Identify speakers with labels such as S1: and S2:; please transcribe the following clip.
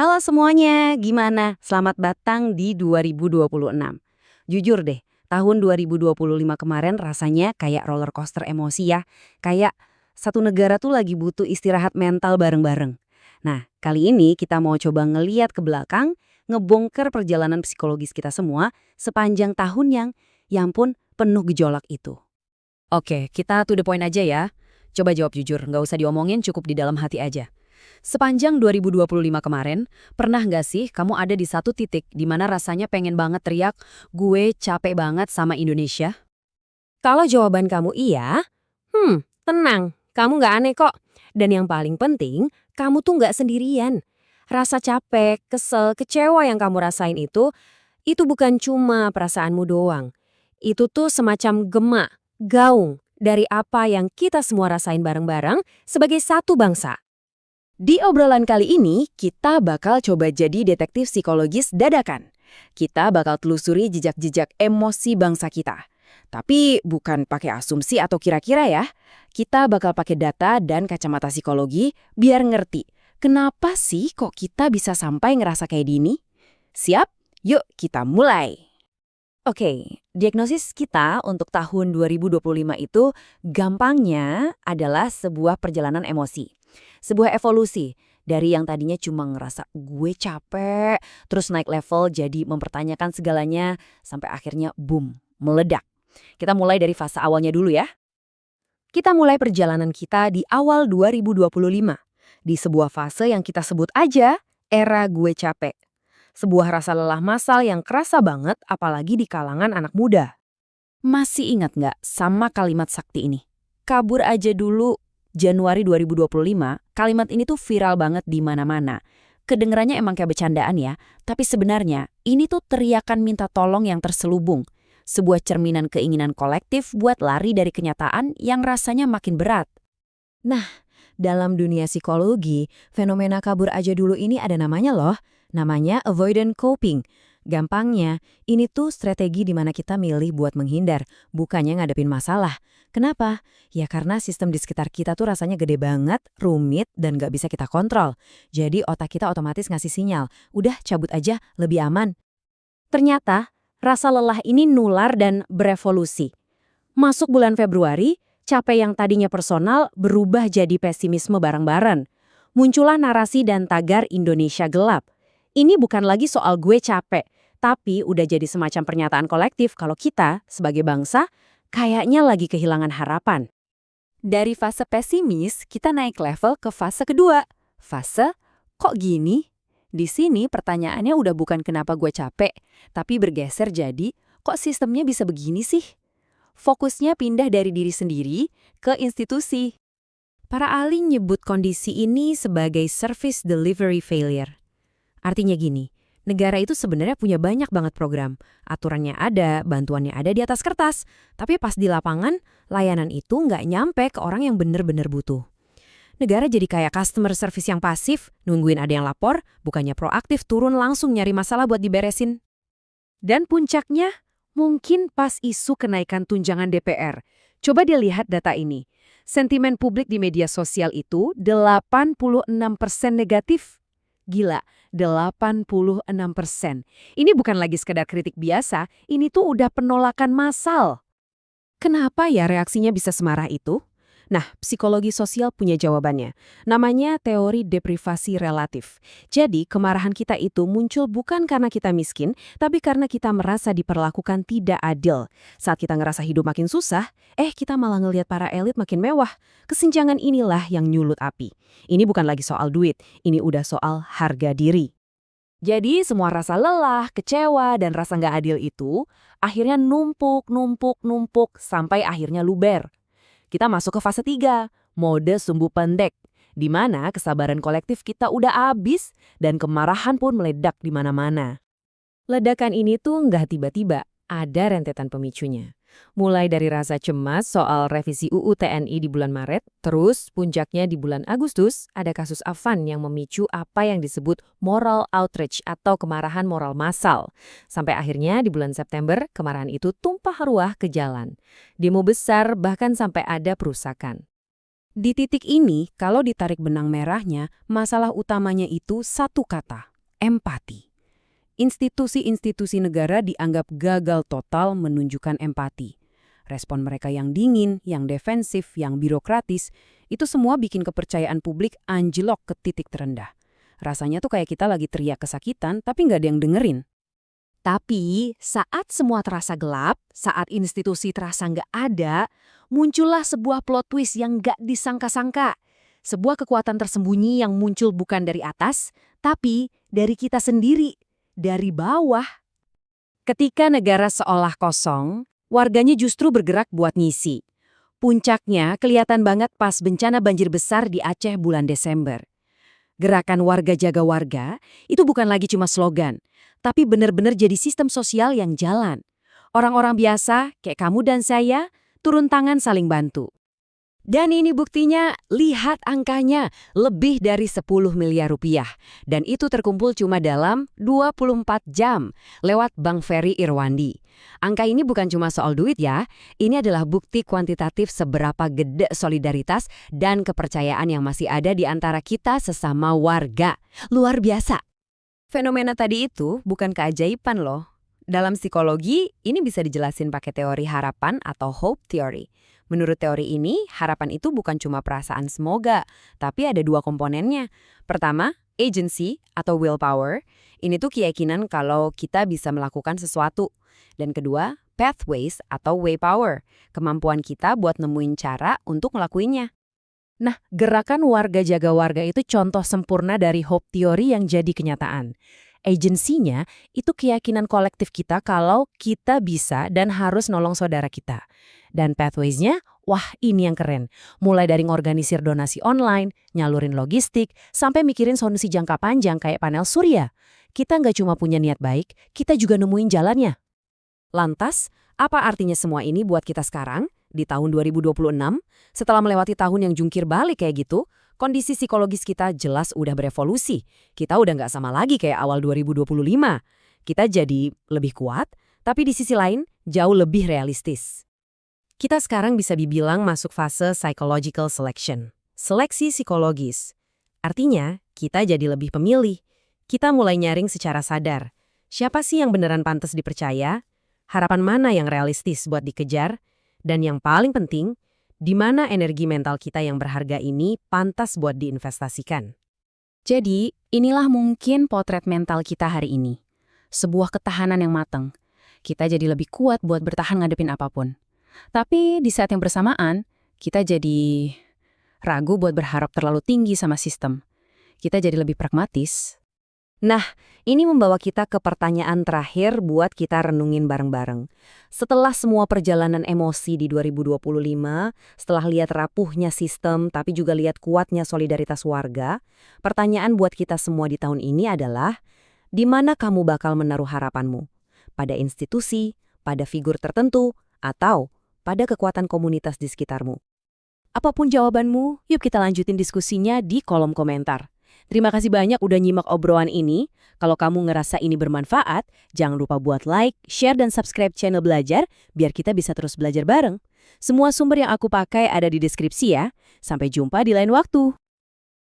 S1: Halo semuanya, gimana? Selamat datang di 2026. Jujur deh, tahun 2025 kemarin rasanya kayak roller coaster emosi ya. Kayak satu negara tuh lagi butuh istirahat mental bareng-bareng. Nah, kali ini kita mau coba ngeliat ke belakang, ngebongkar perjalanan psikologis kita semua sepanjang tahun yang pun penuh gejolak itu.
S2: Oke, kita to the point aja ya. Coba jawab jujur, nggak usah diomongin, cukup di dalam hati aja. Sepanjang 2025 kemarin, pernah nggak sih kamu ada di satu titik di mana rasanya pengen banget teriak, gue capek banget sama Indonesia?
S3: Kalau jawaban kamu iya, tenang, kamu nggak aneh kok. Dan yang paling penting, kamu tuh nggak sendirian. Rasa capek, kesel, kecewa yang kamu rasain itu bukan cuma perasaanmu doang. Itu tuh semacam gema, gaung, dari apa yang kita semua rasain bareng-bareng sebagai satu bangsa.
S1: Di obrolan kali ini, kita bakal coba jadi detektif psikologis dadakan. Kita bakal telusuri jejak-jejak emosi bangsa kita. Tapi bukan pakai asumsi atau kira-kira ya. Kita bakal pakai data dan kacamata psikologi biar ngerti kenapa sih kok kita bisa sampai ngerasa kayak gini. Siap? Yuk kita mulai. Oke, diagnosis kita untuk tahun 2025 itu gampangnya adalah sebuah perjalanan emosi. Sebuah evolusi dari yang tadinya cuma ngerasa gue capek, terus naik level jadi mempertanyakan segalanya, sampai akhirnya boom, meledak. Kita mulai dari fase awalnya dulu ya. Kita mulai perjalanan kita di awal 2025, di sebuah fase yang kita sebut aja era gue capek. Sebuah rasa lelah massal yang kerasa banget apalagi di kalangan anak muda. Masih ingat nggak sama kalimat sakti ini? Kabur aja dulu. Januari 2025, kalimat ini tuh viral banget di mana-mana. Kedengerannya emang kayak bercandaan ya, tapi sebenarnya ini tuh teriakan minta tolong yang terselubung. Sebuah cerminan keinginan kolektif buat lari dari kenyataan yang rasanya makin berat. Nah, dalam dunia psikologi, fenomena kabur aja dulu ini ada namanya loh. Namanya avoidant coping. Gampangnya, ini tuh strategi di mana kita milih buat menghindar, bukannya ngadepin masalah. Kenapa? Ya karena sistem di sekitar kita tuh rasanya gede banget, rumit, dan gak bisa kita kontrol. Jadi otak kita otomatis ngasih sinyal, udah cabut aja, lebih aman. Ternyata, rasa lelah ini nular dan berevolusi. Masuk bulan Februari, capek yang tadinya personal berubah jadi pesimisme bareng-bareng. Muncullah narasi dan tagar Indonesia gelap. Ini bukan lagi soal gue capek, tapi udah jadi semacam pernyataan kolektif kalau kita, sebagai bangsa, kayaknya lagi kehilangan harapan. Dari fase pesimis, kita naik level ke fase kedua. Fase, kok gini? Di sini pertanyaannya udah bukan kenapa gue capek, tapi bergeser jadi, kok sistemnya bisa begini sih? Fokusnya pindah dari diri sendiri ke institusi. Para ahli nyebut kondisi ini sebagai service delivery failure. Artinya gini, negara itu sebenarnya punya banyak banget program. Aturannya ada, bantuannya ada di atas kertas. Tapi pas di lapangan, layanan itu nggak nyampe ke orang yang bener-bener butuh. Negara jadi kayak customer service yang pasif, nungguin ada yang lapor, bukannya proaktif turun langsung nyari masalah buat diberesin. Dan puncaknya, mungkin pas isu kenaikan tunjangan DPR. Coba dilihat data ini. Sentimen publik di media sosial itu 86% negatif. Gila, 86%. Ini bukan lagi sekedar kritik biasa, ini tuh udah penolakan massal. Kenapa ya reaksinya bisa semarah itu? Nah, psikologi sosial punya jawabannya. Namanya teori deprivasi relatif. Jadi, kemarahan kita itu muncul bukan karena kita miskin, tapi karena kita merasa diperlakukan tidak adil. Saat kita ngerasa hidup makin susah, kita malah ngelihat para elit makin mewah. Kesenjangan inilah yang nyulut api. Ini bukan lagi soal duit, ini udah soal harga diri. Jadi, semua rasa lelah, kecewa, dan rasa nggak adil itu akhirnya numpuk sampai akhirnya luber. Kita masuk ke fase 3, mode sumbu pendek, di mana kesabaran kolektif kita udah habis dan kemarahan pun meledak di mana-mana. Ledakan ini tuh nggak tiba-tiba, ada rentetan pemicunya. Mulai dari rasa cemas soal revisi UU TNI di bulan Maret, terus puncaknya di bulan Agustus ada kasus Afan yang memicu apa yang disebut moral outrage atau kemarahan moral massal. Sampai akhirnya di bulan September, kemarahan itu tumpah ruah ke jalan. Demo besar bahkan sampai ada perusakan. Di titik ini, kalau ditarik benang merahnya, masalah utamanya itu satu kata,
S2: empati. Institusi-institusi negara dianggap gagal total menunjukkan empati. Respon mereka yang dingin, yang defensif, yang birokratis, itu semua bikin kepercayaan publik anjlok ke titik terendah. Rasanya tuh kayak kita lagi teriak kesakitan, tapi nggak ada yang dengerin.
S3: Tapi saat semua terasa gelap, saat institusi terasa nggak ada, muncullah sebuah plot twist yang nggak disangka-sangka. Sebuah kekuatan tersembunyi yang muncul bukan dari atas, tapi dari kita sendiri, dari bawah. Ketika negara seolah kosong, warganya justru bergerak buat ngisi. Puncaknya kelihatan banget pas bencana banjir besar di Aceh bulan Desember. Gerakan warga jaga warga itu bukan lagi cuma slogan, tapi benar-benar jadi sistem sosial yang jalan. Orang-orang biasa, kayak kamu dan saya, turun tangan saling bantu. Dan ini buktinya, lihat angkanya, lebih dari 10 miliar rupiah. Dan itu terkumpul cuma dalam 24 jam, lewat Bank Ferry Irwandi. Angka ini bukan cuma soal duit ya, ini adalah bukti kuantitatif seberapa gede solidaritas dan kepercayaan yang masih ada di antara kita sesama warga. Luar biasa.
S2: Fenomena tadi itu bukan keajaiban loh. Dalam psikologi, ini bisa dijelasin pakai teori harapan atau hope theory. Menurut teori ini, harapan itu bukan cuma perasaan semoga, tapi ada dua komponennya. Pertama, agency atau willpower. Ini tuh keyakinan kalau kita bisa melakukan sesuatu. Dan kedua, pathways atau way power. Kemampuan kita buat nemuin cara untuk ngelakuinnya.
S3: Nah, gerakan warga jaga warga itu contoh sempurna dari hope theory yang jadi kenyataan. Agensinya itu keyakinan kolektif kita kalau kita bisa dan harus nolong saudara kita. Dan pathways-nya, wah ini yang keren. Mulai dari ngorganisir donasi online, nyalurin logistik, sampai mikirin solusi jangka panjang kayak panel surya. Kita nggak cuma punya niat baik, kita juga nemuin jalannya. Lantas, apa artinya semua ini buat kita sekarang, di tahun 2026? Setelah melewati tahun yang jungkir balik kayak gitu, kondisi psikologis kita jelas udah berevolusi. Kita udah nggak sama lagi kayak awal 2025. Kita jadi lebih kuat, tapi di sisi lain jauh lebih realistis. Kita sekarang bisa dibilang masuk fase psychological selection, seleksi psikologis. Artinya, kita jadi lebih pemilih. Kita mulai nyaring secara sadar. Siapa sih yang beneran pantas dipercaya? Harapan mana yang realistis buat dikejar? Dan yang paling penting, di mana energi mental kita yang berharga ini pantas buat diinvestasikan.
S2: Jadi, inilah mungkin potret mental kita hari ini. Sebuah ketahanan yang matang. Kita jadi lebih kuat buat bertahan ngadepin apapun. Tapi di saat yang bersamaan, kita jadi ragu buat berharap terlalu tinggi sama sistem. Kita jadi lebih pragmatis.
S3: Nah, ini membawa kita ke pertanyaan terakhir buat kita renungin bareng-bareng. Setelah semua perjalanan emosi di 2025, setelah lihat rapuhnya sistem tapi juga lihat kuatnya solidaritas warga, pertanyaan buat kita semua di tahun ini adalah, di mana kamu bakal menaruh harapanmu? Pada institusi, pada figur tertentu, atau pada kekuatan komunitas di sekitarmu? Apapun jawabanmu, yuk kita lanjutin diskusinya di kolom komentar. Terima kasih banyak udah nyimak obrolan ini. Kalau kamu ngerasa ini bermanfaat, jangan lupa buat like, share, dan subscribe channel Belajar biar kita bisa terus belajar bareng. Semua sumber yang aku pakai ada di deskripsi ya. Sampai jumpa di lain waktu.